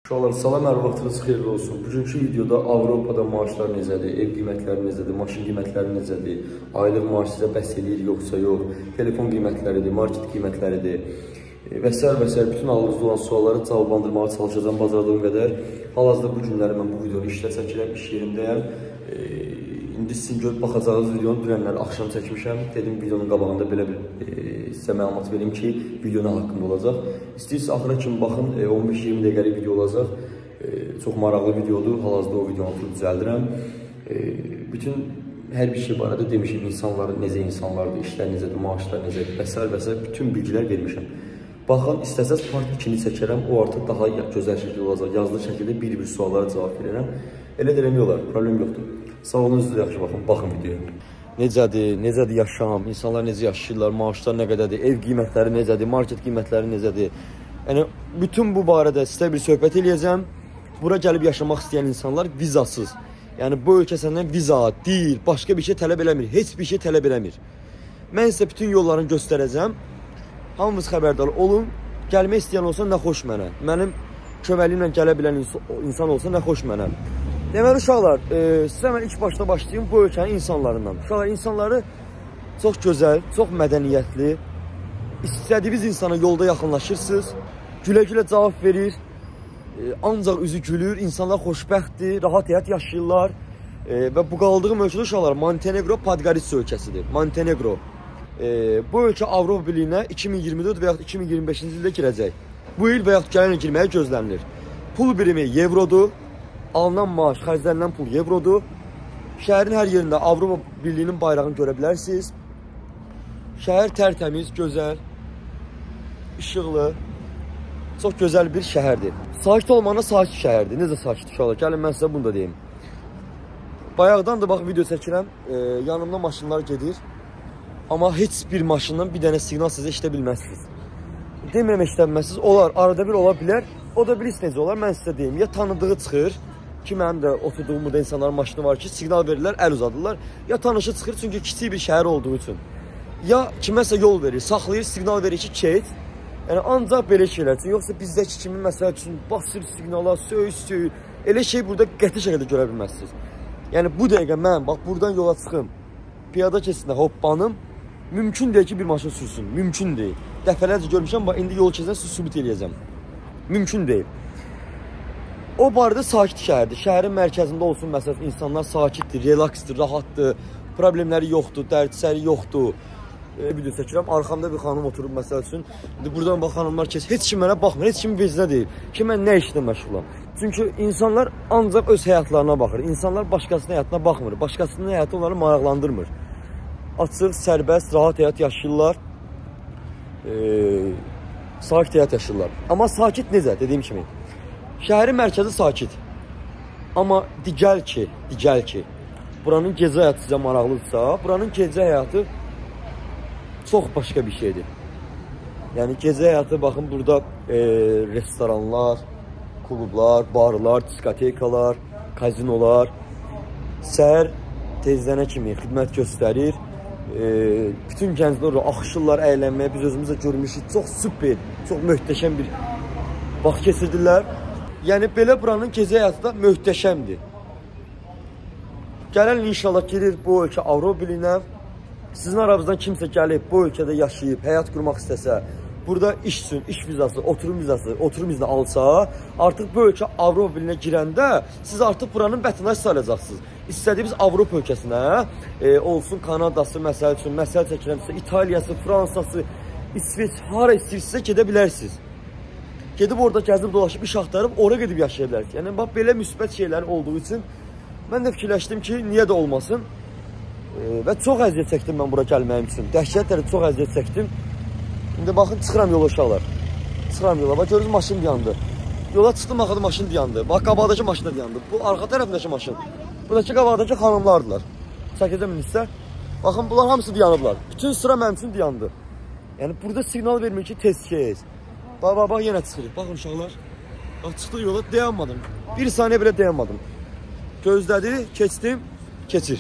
Uşaqlar, salam, hər vaxtınız xeyirli olsun. Bugünkü videoda Avropada maaşlar necədir, ev qiymətləri necədir, maşın qiymətləri necədir, aylıq maaş sizə bəs eləyir yoxsa yox, telefon qiymətləridir, market qiymətləridir və s. bütün ağlınızda olan sualları cavablandırmağa çalışacağım bacardığım qədər. Hal-hazırda bu günləri mən bu videonu işlə çəkirəm, iş yerimdəyəm. İndi sizin görüb baxacağınız videonu dünənləri axşam çəkmişəm. Dedim videonun qabağında belə bir sizə məlumat verim ki, video nə haqqında olacaq. İstəyirsə axıra kimi baxın, 15-20 dəqiqəlik video olacaq. Çox maraqlı videodur, hal-hazırda o videonu oturub düzəldirəm. Bütün hər bir şey barədə demişim, insanlar necə insanlardır, işlər necədir, maaşlar necədir və s. bütün bilgilər vermişəm. Baxın, istəsəz part 2-ni çəkərəm, o artıq daha gözəl şəkildə olacaq. Yazılı şəkildə bir-bir suallara cavab verərəm. Elə də eləmək olar, problem yoxdur. Sağ olun, üzrə yaxşı baxın videoya. Necədir yaşam, insanlar necə yaşayırlar, maaşlar nə qədərdir, ev qiymətləri necədir, market qiymətləri necədir. Yəni, bütün bu barədə sizə bir söhbət eləyəcəm. Bura gəlib yaşamaq istəyən insanlar vizasız. Yəni, bu ölkə səndən viza, dil, başqa bir şey tələb eləmir, heç bir şey tələb eləmir. Mən sizə bütün yollarını göstərəcəm. Hamımız xəbərdar olun. Gəlmək istəyən olsa nə xoş mənə. Mənim köməyimlə gələ bilən insan olsa nə xoş mənə. Deməli, uşaqlar, sizə mən ilk başda başlayayım bu ölkənin insanlarından. Uşaqlar, insanları çox gözəl, çox mədəniyyətli, istədiyiniz insana yolda yaxınlaşırsınız, gülə-gülə cavab verir, ancaq üzü gülür, insanlar xoşbəxtdir, rahat həyat yaşayırlar və bu qaldığım ölkədə uşaqlar Montenegro Podgorica ölkəsidir. Montenegro. Bu ölkə Avropa Birliyinə 2024 və yaxud 2025-ci ildə girəcək. Bu il və yaxud gələn il girməyə gözlənilir. Pul birimi evrodur. Alınan maaş, xərclənilən pul evrodur. Şəhərin hər yerində Avropa Birliyinin bayrağını görə bilərsiniz. Şəhər tərtəmiz, gözəl, işıqlı, çox gözəl bir şəhərdir. Sakit olmağına sakit şəhərdir. Necə sakit uşaqlar? Gəlin, mən sizə bunu da deyim. Bayaqdan da bax video çəkirəm, yanımda maşınlar gedir. Amma heç bir maşından bir dənə siqnal sizə işlə bilməzsiniz. Demirəm işlənməzsiniz, olar, arada bir ola bilər. O da birisi necə olar, mən sizə deyim. Ya tanıdığı çıxır, ki mənim də oturduğum burada insanların maşını var ki, siqnal verirlər, əl uzadırlar. Ya tanışı çıxır, çünki kiçik bir şəhər olduğu üçün. Ya kiməsə yol verir, saxlayır, siqnal verir ki, keç. Yəni, ancaq belə şeylər üçün. Yoxsa bizdəki kimi, məsələ üçün, basır siqnala, söyür. Elə şey burada qəti şəkildə görə bilməzsiniz. Yəni, bu dəqiqə mən, bax, buradan yola çıxım, piyada keçsinə hoppanım, mümkün deyil ki, bir maşın sürsün. Mümkün deyil. Dəfələrcə görmüşəm, bax, indi yol keçsən siz sübut eləyəcəm. Mümkün deyil. O barədə sakit şəhərdir. Şəhərin mərkəzində olsun, məsələn, insanlar sakitdir, relaksdir, rahatdır, problemləri yoxdur, dərdisəri yoxdur. Video çəkirəm, arxamda bir xanım oturub, məsəl üçün. İndi buradan bax, xanımlar keç, heç kim mənə baxmır, heç kim vecinə deyil ki, mən nə işlə məşğulam. Çünki insanlar ancaq öz həyatlarına baxır. İnsanlar başqasının həyatına baxmır. Başqasının həyatı onları maraqlandırmır. Açıq, sərbəst, rahat həyat yaşayırlar. Sakit həyat yaşayırlar. Amma sakit necə, dediyim kimi? Şəhərin mərkəzi sakit. Amma digəl ki, buranın gecə həyatı sizə maraqlıdırsa, buranın gecə həyatı çox başqa bir şeydir. Yəni, gecə həyatı, baxın, burada restoranlar, klublar, barlar, diskotekalar, kazinolar, səhər tezlənə kimi xidmət göstərir. Bütün gənclər axışırlar əylənməyə, biz özümüzdə görmüşük, çox süper, çox möhtəşəm bir vaxt keçirdirlər. Yəni, belə buranın gecə həyatı da möhtəşəmdir. Gələn inşallah girir bu ölkə Avropa Birliyinə. Sizin aranızdan kimsə gəlib, bu ölkədə yaşayıb, həyat qurmaq istəsə, burada iş üçün, iş vizası, oturum izni alsa, artıq bu ölkə Avropa Birliyinə girəndə siz artıq buranın vətəndaşı sayılacaqsınız. İstədiyiniz Avropa ölkəsinə, olsun Kanadası, məsəl üçün, məsəl çəkirəmsə, İtaliyası, Fransası, İsveç, hara istəyirsinizsə gedə bilərsiniz. Gedib orada gəzib dolaşıb, iş axtarıb, oraya gedib yaşaya bilərsiniz. Yəni, bax, belə müsbət şeylər olduğu üçün mən də fikirləşdim ki, niyə də olmasın? Və çox əziyyət çəkdim mən bura gəlməyim üçün. Dəhşət dərəcədə çox əziyyət çəkdim. İndi baxın, çıxıram yola uşaqlar. Çıxıram yola. Bax, görürüz, maşın dayandı. Yola çıxdım, axıda maşın dayandı. Bax, qabaqdakı maşın da dayandı. Bu, arxa tərəfindəki maşın. Buradakı qabaqdakı xanımlardılar. 8-ə minirsə. Baxın, bunlar hamısı dayanıblar. Bütün sıra mənim üçün dayandı. Yəni, burada siqnal vermir ki, tez keç. Bax, yenə çıxırıq. Baxın, uşaqlar. Bax, çıxdıq yola, dayanmadım. Bir saniyə belə dayanmadım. Gözlədi, keçdim, keçir.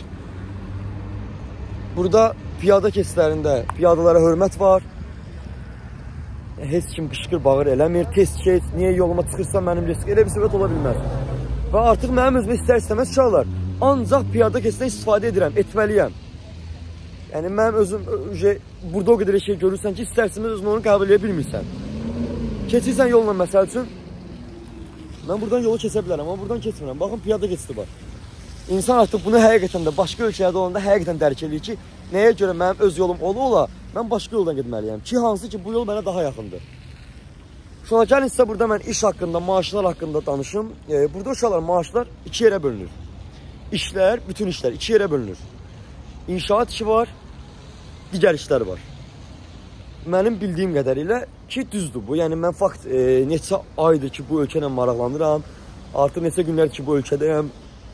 Burada piyada keçidlərində piyadalara hörmət var. heç kim qışqır bağır eləmir, tez keç, niyə yoluma çıxırsan mənim risk, elə bir söhbət ola bilməz. Və artıq mənim özümə istər-istəməz uşaqlar, ancaq piyada keçiddən istifadə edirəm, etməliyəm. Yəni mənim özüm, burada o qədər şey görürsən ki, istər-istəməz özünü onu qəbul edə bilmirsən. Keçirsən yolla məsəl üçün, mən buradan yolu keçə bilərəm, amma buradan keçmirəm. Baxın, piyada keçidi var. İnsan artıq bunu həqiqətən də başqa ölkələrdə olanda həqiqətən dərk edir ki, nəyə görə mənim öz yolum ola, mən başqa yoldan getməliyəm ki, hansı ki, bu yol mənə daha yaxındır. Sonra gəlin sizə burada mən iş haqqında, maaşlar haqqında danışım. Burada uşaqlar, maaşlar 2 yerə bölünür. İşlər, bütün işlər 2 yerə bölünür. İnşaat işi var, digər işlər var. Mənim bildiyim qədərilə ki, düzdür bu. Yəni, mən fakt neçə aydır ki, bu ölkə ilə maraqlanıram. Artıq neçə günlər ki, bu ölkədəyəm.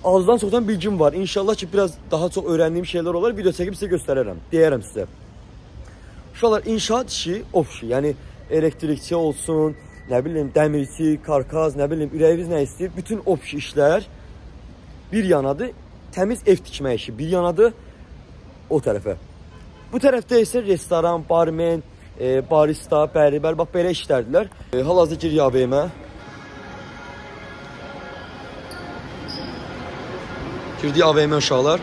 Azdan çoxdan bilgim var. İnşallah ki, biraz daha çox öyrəndiyim şeylər olar. Video çəkib sizə göstərərəm, deyərəm sizə. Uşaqlar, inşaat işi, ofşi, yəni elektrikçi olsun, nə bilim, dəmirçi, karkaz, nə bilim, ürəyiniz nə istəyir, bütün ofşi işlər bir yanadır, təmiz ev tikmək işi, bir yanadır o tərəfə. Bu tərəfdə isə restoran, barmen, barista, bəribər, bax, belə işlərdilər. Hal-hazırda gir AVM-ə. Girdik AVM-ə uşaqlar.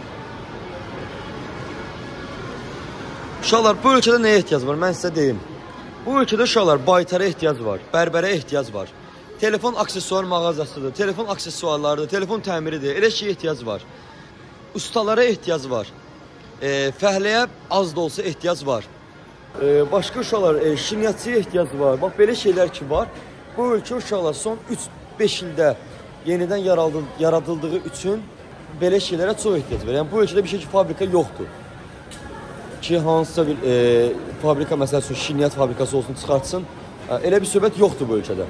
Uşaqlar, bu ölkədə nəyə ehtiyac var? Mən sizə deyim. Bu ölkədə uşaqlar baytara ehtiyac var, bərbərə ehtiyac var. Telefon aksesuar mağazasıdır, telefon aksesuarlarıdır, telefon təmiridir, elə şeyə ehtiyac var. Ustalara ehtiyac var. Fəhləyə az da olsa ehtiyac var. Başqa uşaqlar, şirniyyatçıya ehtiyac var. Bax, belə şeylər ki var. Bu ölkə uşaqlar son 3-5 ildə yenidən yaradıldığı üçün belə şeylərə çox ehtiyac var. Yəni, bu ölkədə bir şey ki, fabrika yoxdur. Ki, hansısa bir fabrika, məsəl üçün, şirniyyat fabrikası olsun, çıxartsın. Elə bir söhbət yoxdur bu ölkədə.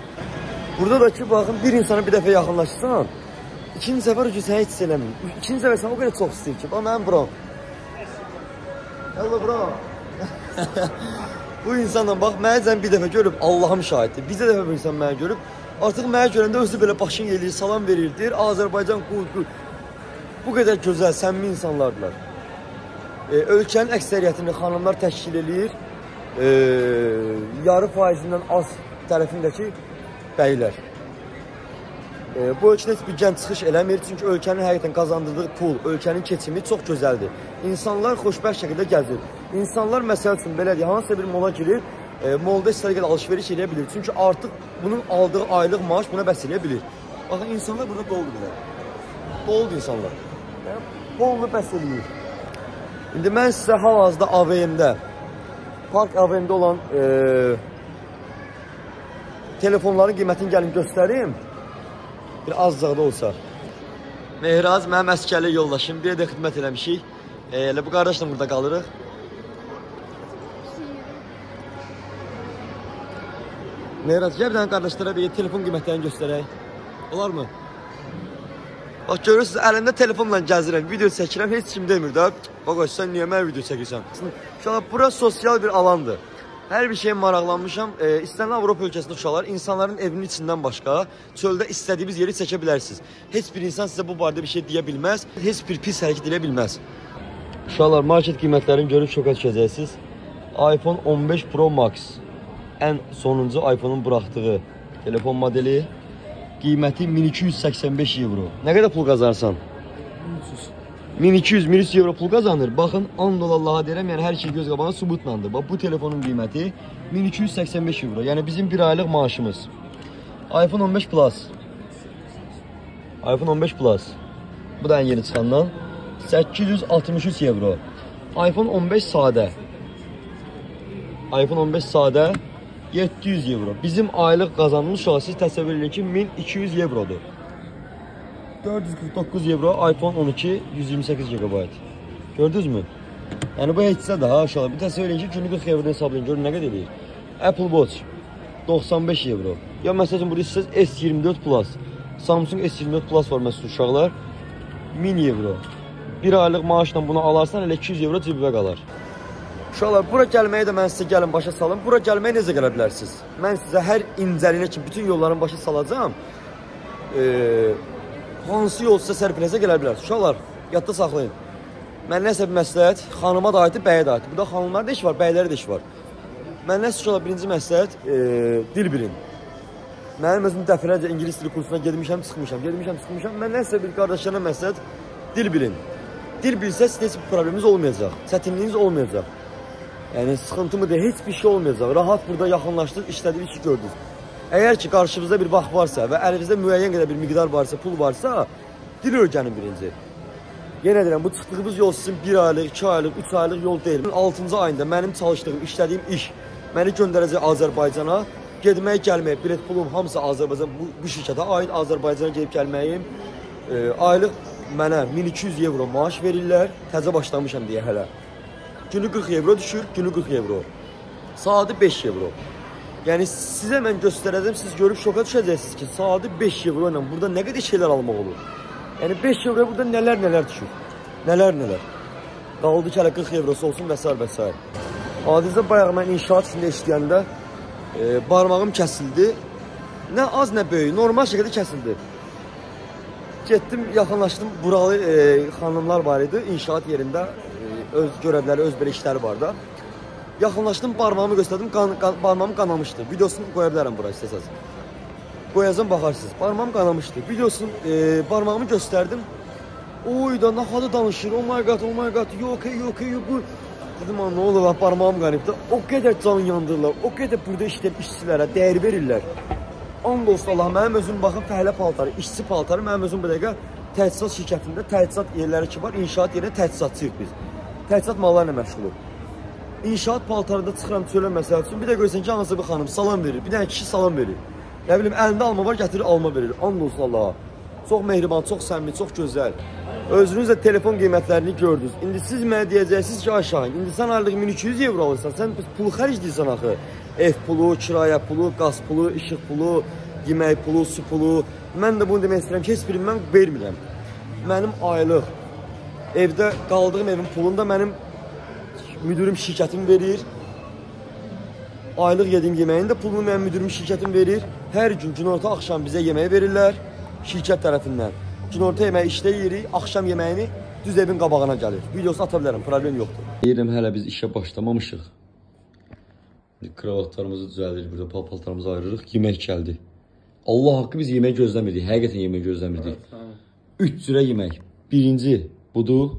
Burada da ki, baxın, bir insana bir dəfə yaxınlaşırsan, ikinci səfər ki, sən heç hiss eləmir. İkinci səfər sən o qədər çox istəyir ki, bax, mənim bro. Hello, bro. Bu insanla, bax, mənə bir dəfə görüb, Allahım şahiddir. Bizə dəfə bir insan mənə görüb, artıq mənə görəndə özü belə başın eləyir, salam verir, deyir, Azərbaycan qul. Bu qədər gözəl, səmimi insanlardılar. Ölkənin əksəriyyətini xanımlar təşkil edir, yarı faizindən az tərəfindəki bəylər. Bu ölkədə heç bir gənc çıxış eləmir, çünki ölkənin həqiqətən qazandırdığı pul, ölkənin keçimi çox gözəldir. İnsanlar xoşbəxt şəkildə gəzir. İnsanlar, məsəl üçün, belə deyil, hansısa bir mola girir, molda istədiyi qədər alışveriş eləyə bilir. Çünki artıq bunun aldığı aylıq maaş buna bəs eləyə bilir. Baxın, insanlar burada doludur. Doludur insanlar. Bolunu bəs eləyir. İndi mən sizə hal-hazırda AVM-də, Park AVM-də olan telefonların qiymətini gəlin göstərim. Bir azcaq da olsa. Mehraz, mənim əskərlik yoldaşım, bir də xidmət eləmişik. Elə bu qardaşla burada qalırıq. Mehraz, gəl bir dənə qardaşlara bir telefon qiymətlərini göstərək. Olar mı? Bax, görürsünüz, əlimdə telefonla gəzirəm, video çəkirəm, heç kim demir də. Bax, sən niyə mənə video çəkirsən? Uşaqlar, bura sosial bir alandır. Hər bir şeyə maraqlanmışam. İstənilən Avropa ölkəsində uşaqlar, insanların evinin içindən başqa, çöldə istədiyimiz yeri çəkə bilərsiniz. Heç bir insan sizə bu barədə bir şey deyə bilməz, heç bir pis hərəkət edə bilməz. Uşaqlar, market qiymətlərini görüb şoka düşəcəksiniz. iPhone 15 Pro Max, ən sonuncu iPhone-un buraxdığı telefon modeli. Qiyməti 1285 euro. Nə qədər pul qazanırsan? 1200 euro pul qazanır. Baxın, and Allaha deyirəm, yəni hər şey göz qabağına sübutlandır. Bax, bu telefonun qiyməti 1285 euro. Yəni bizim bir aylıq maaşımız. iPhone 15 Plus. iPhone 15 Plus. Bu da ən yeni çıxandan 863 euro. iPhone 15 sadə. iPhone 15 sadə 700 euro. Bizim aylıq qazanımız şu an siz təsəvvür edin ki 1200 eurodur. 449 euro iPhone 12 128 GB. Gördünüz mü? Yəni bu heçsə daha aşağı. Bir təsəvvür edin ki günlük 40 evrodan hesablayın. Görün nə qədər eləyir. Apple Watch 95 euro. Ya məsələn burada istəsəz S24 Plus. Samsung S24 Plus var məsələn uşaqlar. 1000 euro. Bir aylıq maaşla bunu alarsan elə 200 euro cibə qalar. Uşaqlar, bura gəlməyə də mən sizə gəlin başa salım. Bura gəlməyə necə gələ bilərsiniz? Mən sizə hər incəliyinə ki, bütün yolların başa salacağım. Hansı yol sizə sərfiləsə gələ bilərsiniz? Uşaqlar, yadda saxlayın. Mən nəsə bir məsləhət, xanıma da aiddir, bəyə də aiddir. Burada xanımlarda iş var, bəylərdə iş var. Məndən sizə ola birinci məsləhət dil bilin. Mənim özüm dəfələrcə ingilis dili kursuna getmişəm, çıxmışam. Məndən sizə bir qardaşlarına məsləhət dil bilin. Dil bilsəz heç bir probleminiz olmayacaq, çətinliyiniz olmayacaq. Yəni sıxıntı mı deyil, heç bir şey olmayacaq. Rahat burada yaxınlaşdınız, işlədiyiniz işi gördünüz. Əgər ki qarşınızda bir vaxt varsa və əlinizdə müəyyən qədər bir miqdar varsa, pul varsa, dil öyrənin birinci. Yenə deyirəm, bu çıxdığımız yol sizin 1 aylıq, 2 aylıq, 3 aylıq yol deyil. 6-cı ayında mənim çalışdığım, işlədiyim iş məni göndərəcək Azərbaycana. Gedmək, gəlmək, bilet pulum hamısı Azərbaycan, bu şirkətə aid. Azərbaycana gedib gəlməyim. Aylıq mənə 1200 euro maaş verirlər. Təzə başlamışam deyə hələ. Günü 40 euro düşür, günü 40 euro. Saatı 5 euro. Yəni sizə mən göstərəcəm, siz görüb şoka düşəcəksiniz ki, saatı 5 euro ilə burada nə qədər şeylər almaq olur. Yəni 5 euro burada nələr düşür. Nələr. Qaldı ki, hələ 40 eurosu olsun və s. Adicə bayaq mən inşaat içində işləyəndə barmağım kəsildi. Nə az, nə böyük, normal şəkildə kəsildi. Getdim, yaxınlaşdım, buralı xanımlar var idi, inşaat yerində öz görevləri, öz belə işləri var da. Yaxınlaşdım, barmağımı göstərdim, barmağım qanamışdı. Videosunu qoya bilərəm bura istəsəz. Qoyacam, baxarsınız. Barmağım qanamışdı. Videosunu, barmağımı göstərdim. Oy da, nə xadı danışır, oh my god, yok, bu. Dedim, nə olur, barmağım qanibdir. O qədər can yandırırlar, o qədər burada işləyən işçilərə dəyər verirlər. And olsun Allah, mənim özüm baxın fəhlə paltarı, işçi paltarı, mənim özüm bu dəqiqə təchizat şirkətində, təchizat yerləri ki var, inşaat yerində təchizatçıyıq biz. Təchizat mallarla məşğuluq. İnşaat paltarında çıxıram çölə məsələ üçün, bir də görsən ki, hansı bir xanım salam verir, bir dənə kişi salam verir. Nə bilim, əlində alma var, gətirir, alma verir. And olsun Allaha. Çox mehriban, çox səmimi, çox gözəl. Özünüz də telefon qiymətlərini gördünüz. İndi siz mənə deyəcəksiniz ki, aşağı, indi sən aylıq 1200 euro alırsan, sən pulu xərcləyirsən axı. Ev pulu, kirayə pulu, qaz pulu, işıq pulu, yemək pulu, su pulu. Mən də bunu demək istəyirəm ki, heç birini mən vermirəm. Mənim aylıq, evdə qaldığım evin pulunu da mənim müdürüm şirkətim verir. Aylıq yediyim yeməyin də pulunu mənim müdürüm şirkətim verir. Hər gün günorta axşam bizə yemək verirlər şirkət tərəfindən. Günorta yeməyi işdə yeyirik, axşam yeməyini düz evin qabağına gəlir. Videosunu ata bilərəm, problem yoxdur. Deyirəm, hələ biz işə başlamamışıq. Kravatlarımızı düzəldirik, burada paltarımızı ayırırıq, yemək gəldi. Allah haqqı biz yemək gözləmirdik, həqiqətən yemək gözləmirdik. 3 cürə yemək. Birinci budur,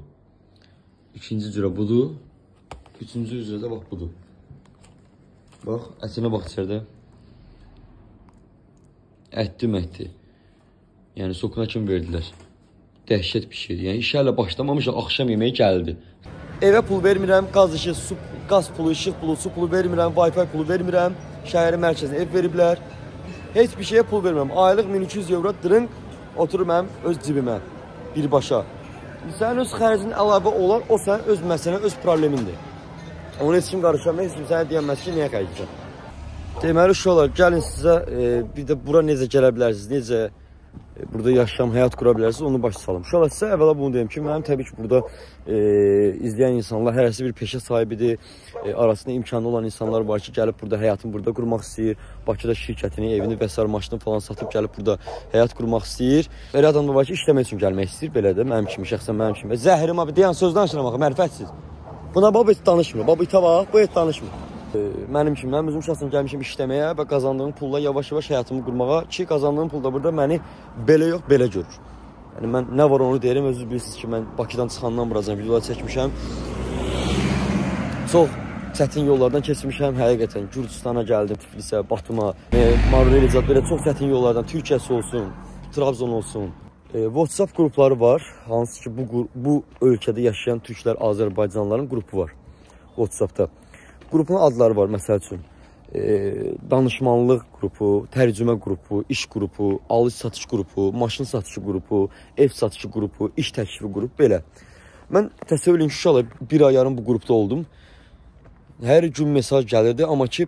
ikinci cürə budur, üçüncü cürə də bax budur. Bax, ətinə bax içərdə. Ətdi. Yəni sokuna kimi verdilər. Dəhşət bir şeydir. Yəni işə hələ başlamamışıq, axşam yeməyi gəldi. Evə pul vermirəm, qaz pulu, işıq pulu, su pulu vermirəm, Wi-Fi pulu vermirəm. Şəhərin mərkəzinə ev veriblər. Heç bir şeyə pul vermirəm. Aylıq 1200 euro dırınq oturur mənim öz cibimə, birbaşa. Sənin öz xərcin əlavə olar, o sənin öz məsələn, öz problemindir. Onu heç kim qarışamaz, heç kim sənə deyəməz ki, niyə xərcləyirsən? Deməli, uşaqlar, gəlin sizə bir də bura necə gələ bilərsiniz, necə burada yaşam, həyat qura bilərsiniz, onu başa salım. Uşaqlar, sizə əvvəla bunu deyim ki, mənim təbii ki, burada izləyən insanlar, hərəsi bir peşə sahibidir, arasında imkanı olan insanlar var ki, gəlib burada həyatını burada qurmaq istəyir, Bakıda şirkətini, evini və s. maşını falan satıb gəlib burada həyat qurmaq istəyir. Elə adam da var ki, işləmək üçün gəlmək istəyir, belə də, mənim kimi, şəxsən mənim kimi. Zəhrim abi, deyən söz danışıram axı, mərifətsiz. Buna baba et danışmır, baba itə bax, bu et danışmır. Mənim kimi, mənim özüm şəxsən gəlmişim işləməyə və qazandığım pulla yavaş-yavaş həyatımı qurmağa ki, qazandığım pul da burada məni belə yox, belə görür. Yəni, mən nə var onu deyirəm, özünüz bilirsiniz ki, mən Bakıdan çıxandan buracan videolar çəkmişəm. Çox çətin yollardan keçmişəm, həqiqətən. Gürcüstana gəldim, Tiflisə, Batuma, Maruliyəcad, belə çox çətin yollardan, Türkiyəsi olsun, Trabzon olsun. WhatsApp qrupları var, hansı ki, bu ölkədə yaşayan türklər, Azərbaycanlıların qrupu var WhatsAppda. Qrupun adları var, məsəl üçün, danışmanlıq qrupu, tərcümə qrupu, iş qrupu, alış-satış qrupu, maşın satışı qrupu, ev satışı qrupu, iş təklifi qrupu, belə. Mən təsəvvür edin ki, uşaqlar, bir ay yarım bu qrupda oldum. Hər gün mesaj gəlirdi, amma ki,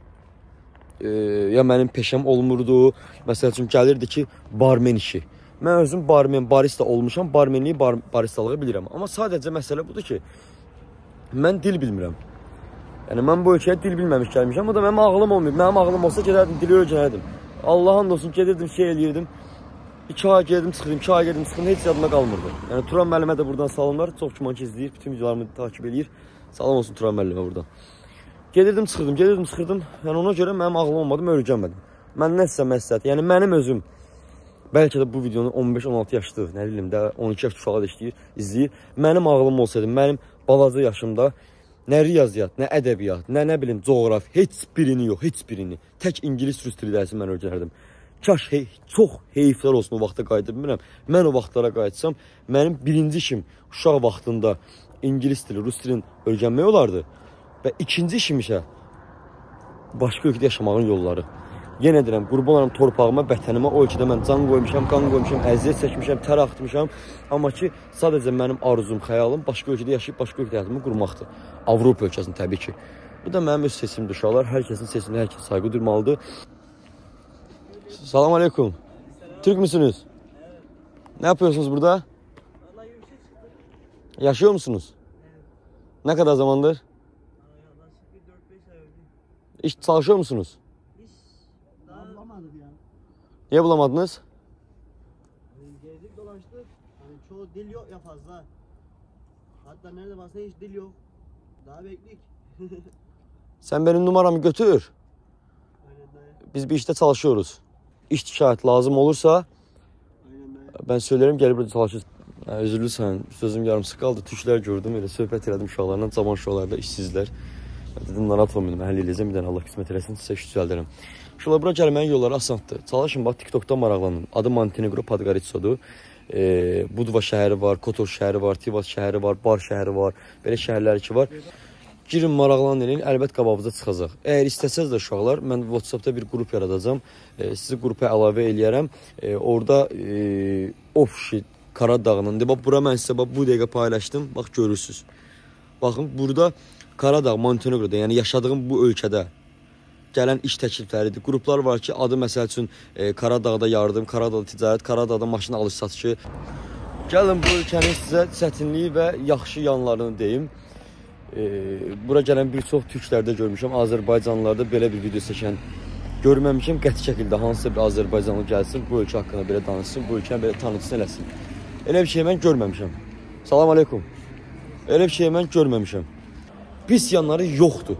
ya mənim peşəm olmurdu, məsəl üçün gəlirdi ki, barmen işi. Mən özüm barista olmuşam, barmenliyi, baristalığı bilirəm. Amma sadəcə məsələ budur ki, mən dil bilmirəm. Yəni, mən bu ölkəyə dil bilməmiş gəlmişəm, o da mənim ağlım olmayıb. Mənim ağlım olsa gedərdim, dili öyrənərdim. Allah'ın olsun, gedirdim, şey eləyirdim. 2 ay gedirdim, çıxırdım, 2 ay gedirdim, çıxırdım, heç yadımda qalmırdı. Yəni, Turan müəllimə də buradan salamlar, çox güman ki, izləyir, bütün videolarımı takip edir. Salam olsun Turan müəllimə buradan. Gedirdim, çıxırdım. Yəni ona görə mənim ağlım olmadı, mən öyrənmədim. Mən nəsə məsləhət, yəni mənim özüm bəlkə də bu videonu 15-16 yaşlı, nə bilim də 12 yaş uşağı da izləyir. Mənim ağlım olsaydı, mənim balaca yaşımda nə riyaziyyat, nə ədəbiyyat, nə bilim coğrafi, heç birini yox, heç birini. Tək ingilis rus dili dərsi mən öyrənərdim. Kaş çox heyflər olsun o vaxta qayıda bilmirəm. Mən o vaxtlara qayıtsam, mənim birinci işim uşaq vaxtında ingilis dili, rus dilini öyrənmək olardı. Və ikinci işim isə başqa ölkədə yaşamağın yolları. Yenə deyirəm, qurban olarım torpağıma, vətənimə, o ölkədə mən can qoymuşam, qan qoymuşam, əziyyət çəkmişəm, tər axıtmışam. Amma ki, sadəcə mənim arzum, xəyalım başqa ölkədə yaşayıb, başqa ölkədə həyatımı qurmaqdır. Avropa ölkəsində təbii ki. Bu da mənim öz seçimdir uşaqlar. Hər kəsin seçimində hər kəs sayğı durmalıdır. Salam aleykum. Türk müsünüz? Ne yapıyorsunuz burada? Yaşıyor musunuz? Ne kadar zamandır? İş çalışıyor musunuz? Niye bulamadınız? Gezdik dolaştık. Hani çoğu dil yok ya fazla. Hatta nerede varsa hiç dil yok. Daha beklik. Sen benim numaramı götür. Biz bir işte çalışıyoruz. İş şahit lazım olursa ben söylerim gelip burada çalışırız. Üzürlü sen, sözüm yarımsı qaldı. Tüşlər gördüm, elə söhbət elədim uşaqlarla. Cavan uşaqlarda işsizlər. Dedim, narahat olmayın, mən həll eləyəcəm. Bir dənə Allah qismət eləsin, sizə iş düzəldərəm. Uşaqlar, bura gəlməyin yolları asandır. Çalışın, bax, TikTok'dan maraqlanın. Adı Montenegro Podgoritsodur. Budva şəhəri var, Kotor şəhəri var, Tivas şəhəri var, Bar şəhəri var. Belə şəhərlər ki var. Girin, maraqlanın eləyin, əlbət qabağınıza çıxacaq. Əgər istəsəz də uşaqlar, mən WhatsAppda bir qrup yaradacam. Sizi qrupa əlavə eləyərəm. Orada Ofşit, Karadağ'ın, bax, bura mən sizə bu dəqiqə paylaşdım, bax, görürsünüz. Baxın, burada Karadağ, Montenegro'da, yəni yaşadığım bu ölkədə gələn iş təklifləridir. Qruplar var ki, adı məsəl üçün Karadağda yardım, Karadağda ticarət, Karadağda maşın alış-satışı. Gəlin bu ölkənin sizə çətinliyi və yaxşı yanlarını deyim. Bura gələn bir çox türklərdə görmüşəm, Azərbaycanlılarda belə bir video çəkən görməmişəm. Qəti şəkildə hansısa bir Azərbaycanlı gəlsin, bu ölkə haqqında belə danışsın, bu ölkəni belə tanıtsın, eləsin. Elə bir şey mən görməmişəm. Salam aleykum. Elə bir şey mən görməmişəm. Pis yanları yoxdur.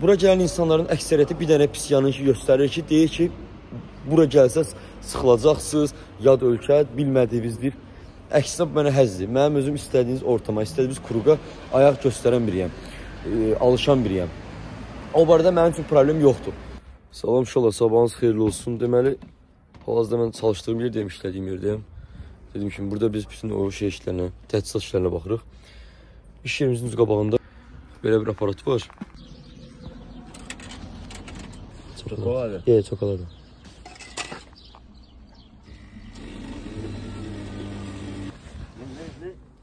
Bura gələn insanların əksəriyyəti bir dənə pis yanını göstərir ki, deyir ki, bura gəlsəz sıxılacaqsınız, yad ölkə, bilmədiyiniz dil. Əksinə mənə həzdir. Mənim özüm istədiyiniz ortama, istədiyiniz kuruqa ayaq göstərən biriyəm, alışan biriyəm. O barədə mənim üçün problem yoxdur. Salam uşaqlar, sabahınız xeyirli olsun. Deməli, hal-hazırda mən çalışdığım yerdəyim, işlədiyim yerdəyim. Dedim ki, burada biz bütün o şey işlərinə, təchizat işlərinə baxırıq. İş yerimizin düz qabağında belə bir aparat var. Çokoladı. Yeah, çokoladı.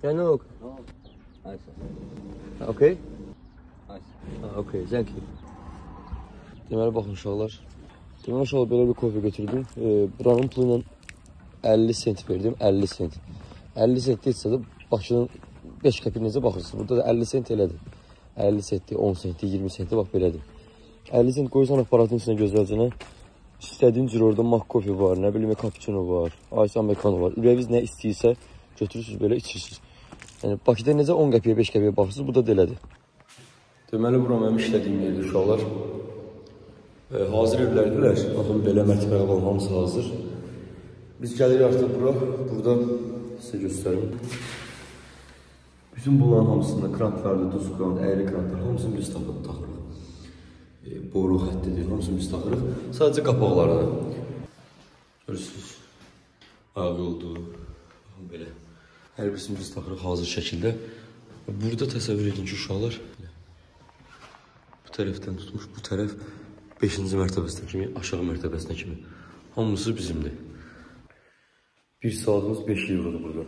Yeah, no. Okay? Okay, thank you. Deməli, baxın uşaqlar. Deməli, uşaqlar belə bir kofe götürdüm. Buranın pulu ilə 50 sent verdim, 50 sent. 50 sent deyilsə də Bakının 5 qəpik necə baxırsınız? Burada da 50 sent elədir. 50 sentdir, 10 sentdir, 20 sentdir, bax belədir. 50 sent qoyursan aparatın içinə gözəlcənə. İstədiyin cür orada mak kofe var, nə bilim, cappuccino var, ice americano var. Ürəyiniz nə istəyirsə götürürsünüz, belə içirsiniz. Yəni, Bakıda necə 10 qəpiyə, 5 qəpiyə baxırsınız, burada da elədir. Deməli, bura mənim işlədiyim yerdir, uşaqlar. Hazır evlərdilər, baxın, belə mərtəbəyə qalan hamısı hazır. Biz gəlirik artıq bura, burada sizə göstərim. Bütün bunların hamısında krantlardır, duz krant, əyri krantlar, hamısını biz taxırıq. Boru xəttidir, hamısını biz taxırıq. Sadəcə qapaqlarına. Görürsünüz, ayaq yoldu, belə. Hər birisini biz taxırıq hazır şəkildə. Burada təsəvvür edin ki, uşaqlar, bu tərəfdən tutmuş, bu tərəf 5-ci mərtəbəsinə kimi, aşağı mərtəbəsinə kimi. Hamısı bizimdir. Bir saatımız 5 eurodur burada.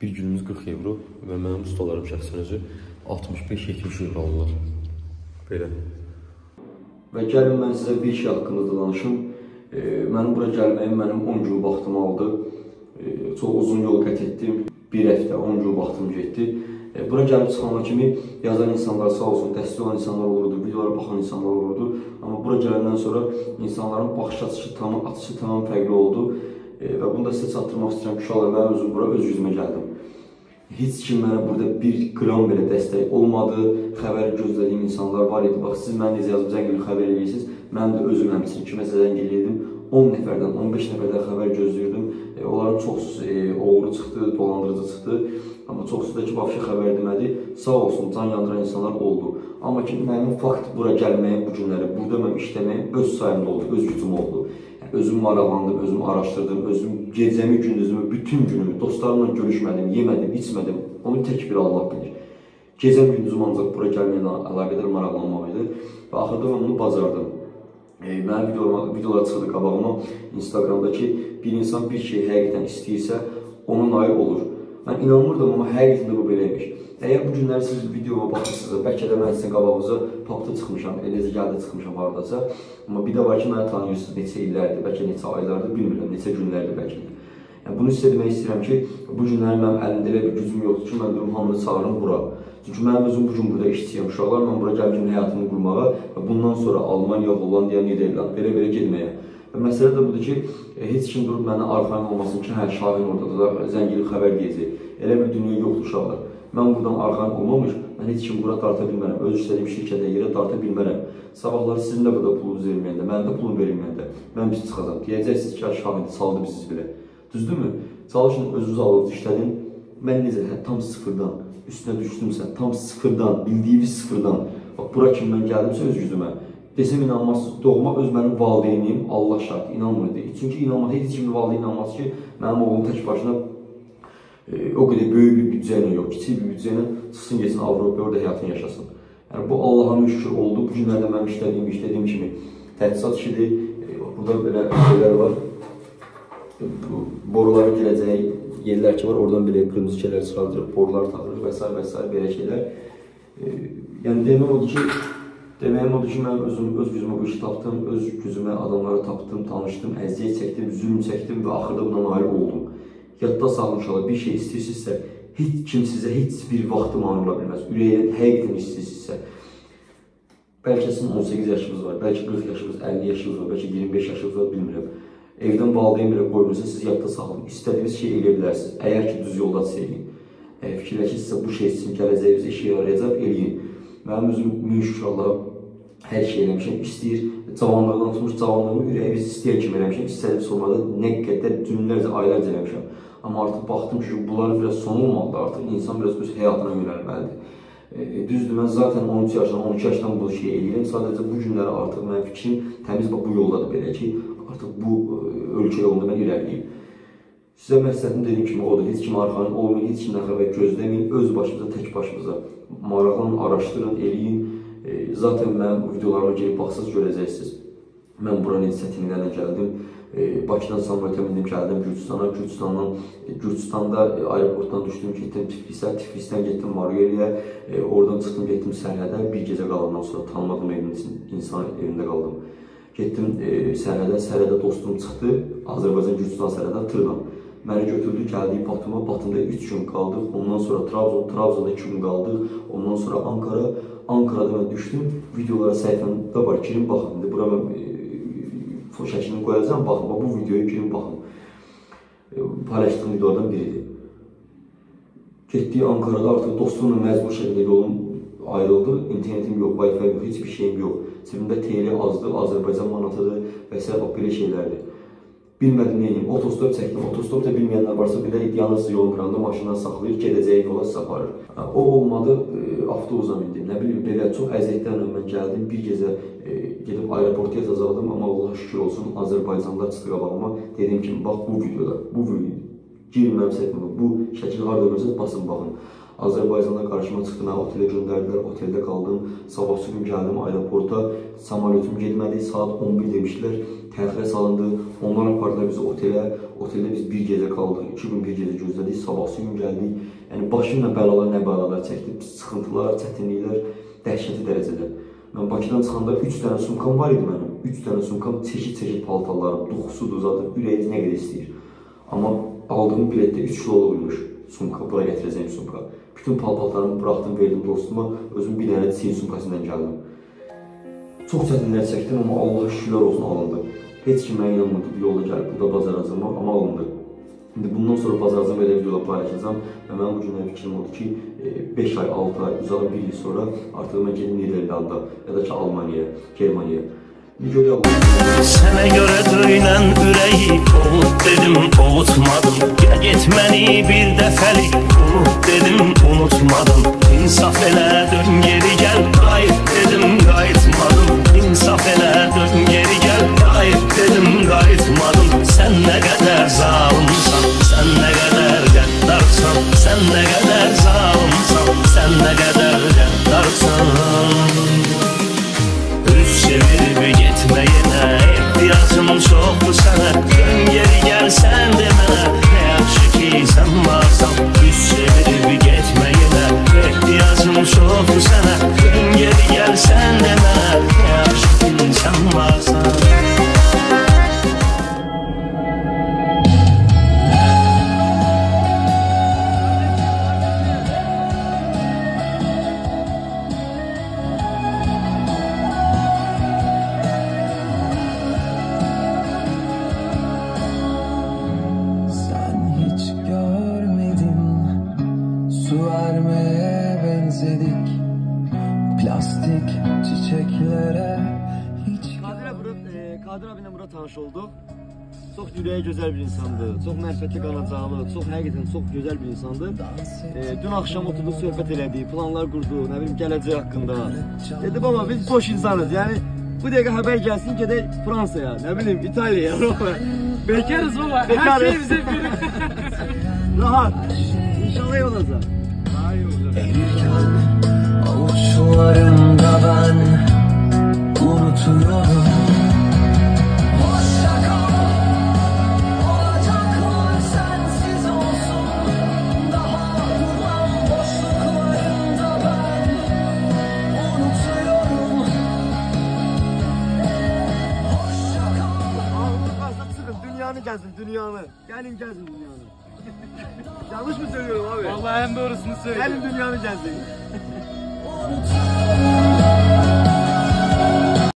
Bir günümüz 40 euro və mənim ustalarım şəxsən özü 65-70 euro alırlar. Belə. Və gəlin mən sizə bir şey haqqında da danışım. Mənim bura gəlməyim mənim 10 gün vaxtım aldı. Çox uzun yol qət etdim. Bir həftə, 10 gün vaxtım getdi. Bura gəlib çıxana kimi yazan insanlar sağ olsun, dəstək olan insanlar olurdu, videolara baxan insanlar olurdu. Amma bura gələndən sonra insanların baxış açısı tamam fərqli oldu. Və bunu da sizə çatdırmaq istəyirəm ki, uşaqlar, mən özüm bura öz yüzümə gəldim. Heç kim mənə burada bir qram belə dəstək olmadı. Xəbər gözlədiyim insanlar var idi. Bax, siz mənə necə yazıb zəng edib xəbər edirsiniz. Mən də özüm həmçinin kiməsə zəng edirdim. 10 nəfərdən, 15 nəfərdən xəbər gözləyirdim. Onların çoxsu oğru çıxdı, dolandırıcı çıxdı. Amma çoxsu da ki, vəbşə xəbər demədi. Sağ olsun, can yandıran insanlar oldu. Amma ki, mənim fakt bura gəlməyim bu günləri, burada mən işləməyim öz sayımda oldu, öz gücüm oldu. Özüm maraqlandım, özüm araşdırdım, özüm gecəmi, gündüzümü, bütün günümü, dostlarımla görüşmədim, yemədim, içmədim. Onu tək bir Allah bilir. Gecəm, gündüzüm ancaq bura gəlməylə əlaqədar maraqlanmaq idi. Və axırda mən bunu bacardım. Mənim videolar çıxdı qabağıma Instagramda ki, bir insan bir şey həqiqətən istəyirsə, ona nail olur. Mən inanmırdım, amma həqiqətən də bu beləymiş. Əgər bu günləri siz videoma baxırsınızsa, bəlkə də mən sizin qabağınıza papda çıxmışam, necə gəldə çıxmışam haradasa. Amma bir də var ki, mənə tanıyırsınız neçə illərdir, bəlkə neçə aylardır, bilmirəm, neçə günlərdir bəlkə də. Yəni, bunu sizə demək istəyirəm ki, bu günləri mənim əlimdə elə bir gücüm yoxdur ki, mən durum hamını çağırım bura. Çünki mənim özüm bu gün burada işləyəm uşaqlar, mən bura gəlmişim həyatımı qurmağa və bundan sonra Almaniya, Hollandiya, Niderland, belə getməyə. Və məsələ də budur ki, heç kim durub mənə arxayın olmasın ki, hə, Şahin orada da zəngili xəbər deyəcək. Elə bir dünya yoxdur uşaqlar. Mən buradan arxayın olmamış, mən heç kim bura darta bilmərəm, öz işlədiyim şirkətə yerə darta bilmərəm. Sabahlar sizin də burada pulunuz verməyəndə, mən də pulum verməyəndə, mən biz çıxacam. Deyəcəksiniz ki, Şahin saldı biziz belə. Düzdürmü? Çalışın, özünüz alıb işlədin. Mən necə, tam sıfırdan, üstünə düşdümsə, tam sıfırdan, bildiyiniz sıfırdan, bax, bura kimi mən gəldimsə öz yüzümə, desəm inanmazsınız, doğma öz mənim valideynim, Allah şahid, inanmırdı. Çünki inanmaz, heç kimin valideyn inanmaz ki, mənim oğlum tək başına o qədər böyük bir büdcə ilə yox, kiçik bir büdcə ilə çıxsın, geçsin Avropaya, orada həyatını yaşasın. Yəni, bu Allah'a şükür oldu. Bu günlərdə mənim işlədiyim kimi təhsisat işidir, burada belə şeylər var. Boruların girəcəyi yerlər ki var, oradan belə qırmızı şeylər çıxardırıq, borular taxırıq və s. belə şeylər. Yəni, deməyim odur ki, mən öz gücümə bu işi tapdım, öz gücümə adamları tapdım, tanışdım, əziyyət çəkdim, zülm çəkdim və axırda buna nail oldum. Yadda sağ inşallah bir şey istəyirsinizsə, heç kim sizə heç bir vaxtı mani ola bilməz. Ürəkdən həqiqətən istəyirsinizsə, bəlkə sizin 18 yaşınız var, bəlkə 40 yaşınız, 50 yaşınız var, bəlkə 25 yaşınız var, bilmirəm. Evdən valideyn belə qoymursa, siz yadda saxlayın. İstədiyiniz şey eləyə bilərsiniz. Əgər ki, düz yolda eləyin. Fikirləşirsinizsə, bu şey sizin gələcəyinizə işə yarayacaq, eləyin. Mənim özüm müşkür Allah hər şey eləmişəm, istəyir. Cavanlıqdan tutmuş, cavanlığımı ürəyimiz istəyən kimi eləmişəm. İstədiyim sonrada nə qədər, günlərcə, aylarca eləmişəm. Amma artıq baxdım ki, bunların biraz sonu olmalıdır. Artıq insan biraz öz həyatına yönəlməlidir. Düzdür, mən zaten 13 yaşdan, 12 yaşdan bu şeyi eləyirəm. Sadəcə bu günləri artıq mənim fikrim təmiz bu yoldadır belə ki, artıq bu ölkə yolunda mən irəliyim. Sizə məsləhətim dediyim kimi odur, heç kim arxayın olmayın, heç kimdən xəbər gözləməyin, öz başımıza, tək başımıza maraqlanın, araşdırın, eləyin. Zaten mənim videolarıma gelib baxsınız, görəcəksiniz. Mən bura necə çətinliklərlə gəldim. Bakıdan Samurətə mindim, gəldim Gürcüstana. Gürcüstanda aeroportdan düşdüm, getdim Tiflisə, Tiflisdən getdim Mariyeliyə. Oradan çıxdım, getdim sərhədə. Bir gecə qalandan sonra tanımadığım insan evində qaldım. Getdim sərhədə dostum çıxdı, Azərbaycan Gürcüstan sərhədən tırla. Məni götürdü, gəldik Batuma, Batumda 3 gün qaldıq, ondan sonra Trabzonda 2 gün qaldıq, ondan sonra Ankara. Ankarada mən düşdüm, videolara səhifəmdə var, girin baxın. İndi bura mən şəklini qoyacağım, baxın, bu videoyu girin baxın. Paylaşdığım videolardan biridir. Getdik Ankarada, artıq dostumla məcbur şəkildə yolum ayrıldı, internetim yox, Wi-Fi yox, heç bir şeyim yox. Cibimdə TL azdır, Azərbaycan manatıdır və s. belə şeylərdir. Bilmədim neyim, otostop çəkdim. Otostop da bilməyənlər varsa belə yalnız yol qıranda maşından saxlayır, gedəcəyi yola sizi aparır. O olmadı, avtobusa mindim. Nə bilim, belə çox əziyyətlərlə mən gəldim. Bir gecə gedib aeroporta yatacaqdım, amma Allaha şükür olsun, Azərbaycanlar çıxdı qabağıma. Dedim ki, bax bu videoda, bu video, girin mənim səhifəmə, bu şəkil harada görürsünüz, basın baxın. Azərbaycanlar qarşıma çıxdı, mən otelə göndərdilər, oteldə qaldım. Sabahsı gün gəldim aeroporta, samolyotum getmədi, saat 11 demişdilər, təxirə salındı. Onlar apardılar bizi otelə, oteldə biz bir gecə qaldıq, 2 gün bir gecə gözlədik, sabahsı gün gəldik. Yəni başımla bəlalar, nə bəlalar çəkdim, sıxıntılar, çətinliklər, dəhşəti dərəcədə. Mən Bakıdan çıxanda 3 dənə sumkam var idi mənim, 3 dənə sumkam çeşid paltarlarım, duxusudur zaten, ürəyiniz nə qədər istəyir. Amma aldığım biletdə 3 kiloluymuş sumka, bura gətirəcəyim sumka. Bütün paltarlarımı buraxdım, verdim dostuma, özüm bir dənə çiyin sumkasından gəldim. Çox çətinlər çəkdim, amma Allaha şükürlər olsun alındı. Heç kim mənə inanmırdı, bir yolda gəlib, burada bacaracağım, amma alındı. İndi Bundan sonra bazarcam belə videolar paylaşacağam və mənim bu günlər fikrim odur ki, 5 ay, 6 ay, uzağı 1 il sonra artıq mən gedim Niderlanda ya da ki Almaniya, Germaniya. Sənə görə döynən ürəyi Ovut dedim, ovutmadım Get məni bir dəfəlik Unut dedim, unutmadım İnsaf elə, dön geri gəl Qayıt dedim, qayıtmadım İnsaf elə, dön geri gəl Qayıt dedim, qayıtmadım Sən nə qədər zalimsan Sən nə qədər qəddarsan Sən nə qədər zalimsan Sən nə qədər qəddarsan Çevirib getməyinə ehtiyacım çoxdur sənə Dön geri gəlsən demə Nə yaxşı ki sən varsan Üz çevirib getməyinə ehtiyacım çoxdur sənə Dön geri gəlsən demə Nə yaxşı ki sən varsan Plastik çiçeklere hiç... Kadir abinlə burada tanış olduq. Çox ürəyi gözəl bir insandır, çox mərifətli qanacaqlı, çox həqiqətən çox gözəl bir insandır. Dün axşam oturduq, söhbət elədik, planlar qurduq, nə bilim gələcək haqqında. Dedi baba biz boş insanız, yəni bu dəqiqə xəbər gəlsin gedək Fransaya, nə bilim İtalya'ya. Bekarız baba, her şey bize bir... Rahat, inşallah iyi olacaq. Daha iyi olacaq. Avuçlarımda ben unutuyorum Hoşça kal, olacaklar sensiz olsun. Daha duman boşluklarımda ben unutuyorum. Hoşça kal. Avrupa çıkın, dünyanı gezin, dünyanı. Gelin gezin dünyanı. Yanlış mı söylüyorum abi? Vallahi en doğrusunu söylüyorum. Gelin dünyanı gezin. Unutuyorum.